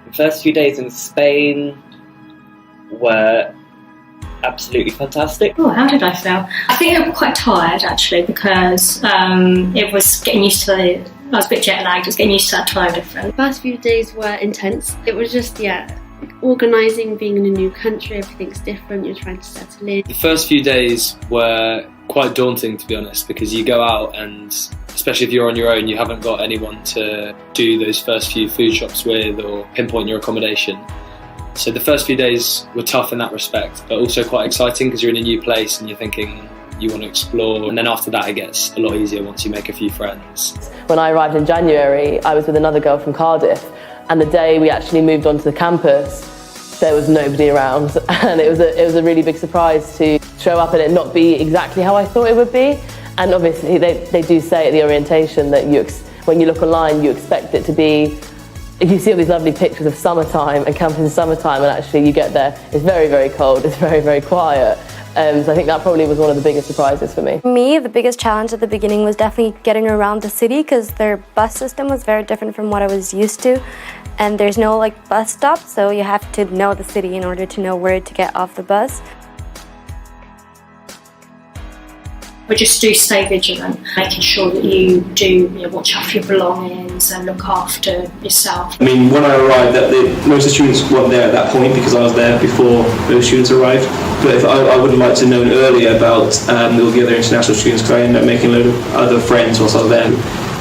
The first few days in Spain were absolutely fantastic. Oh, how did I feel? I think I was quite tired actually because it was getting used to I was a bit jet lagged, I was getting used to that time difference. The first few days were intense. It was just, organising, being in a new country, everything's different, you're trying to settle in. The first few days were quite daunting, to be honest, because you go out and, especially if you're on your own, you haven't got anyone to do those first few food shops with or pinpoint your accommodation. So the first few days were tough in that respect, but also quite exciting because you're in a new place and you're thinking you want to explore. And then after that, it gets a lot easier once you make a few friends. When I arrived in January, I was with another girl from Cardiff, and the day we actually moved onto the campus, there was nobody around, and it was a really big surprise to show up and it not be exactly how I thought it would be. And obviously they do say at the orientation that when you look online, you expect it to be, if you see all these lovely pictures of summertime and camping in summertime, and actually you get there, it's very, very cold, it's very, very quiet. So I think that probably was one of the biggest surprises for me. For me, the biggest challenge at the beginning was definitely getting around the city because their bus system was very different from what I was used to. And there's no bus stop, so you have to know the city in order to know where to get off the bus. But just do stay vigilant, making sure that you do watch after your belongings and look after yourself. I mean, when I arrived, most of the students weren't there at that point because I was there before those students arrived. But if I would have liked to have known earlier about all the other international students, because I ended up making a load of other friends whilst I was there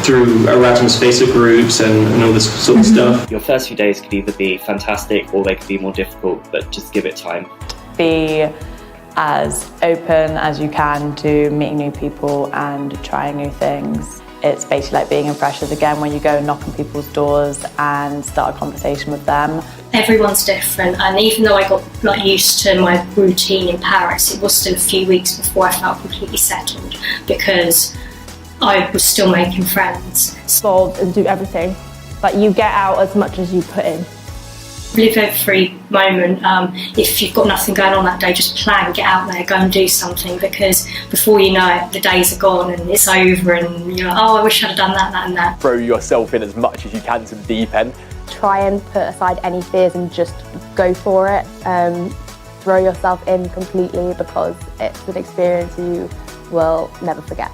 through Erasmus Facebook groups and all this sort of stuff. Your first few days could either be fantastic or they could be more difficult, but just give it time. Be as open as you can to meeting new people and trying new things. It's basically like being in Freshers again when you go and knock on people's doors and start a conversation with them. Everyone's different, and even though I got used to my routine in Paris, it was still a few weeks before I felt completely settled because I was still making friends. Involved and do everything. You get out as much as you put in. Live every moment. If you've got nothing going on that day, just plan, get out there, go and do something, because before you know it, the days are gone and it's over and you're like, oh, I wish I'd have done that, that and that. Throw yourself in as much as you can to the deep end. Try and put aside any fears and just go for it. Throw yourself in completely because it's an experience you will never forget.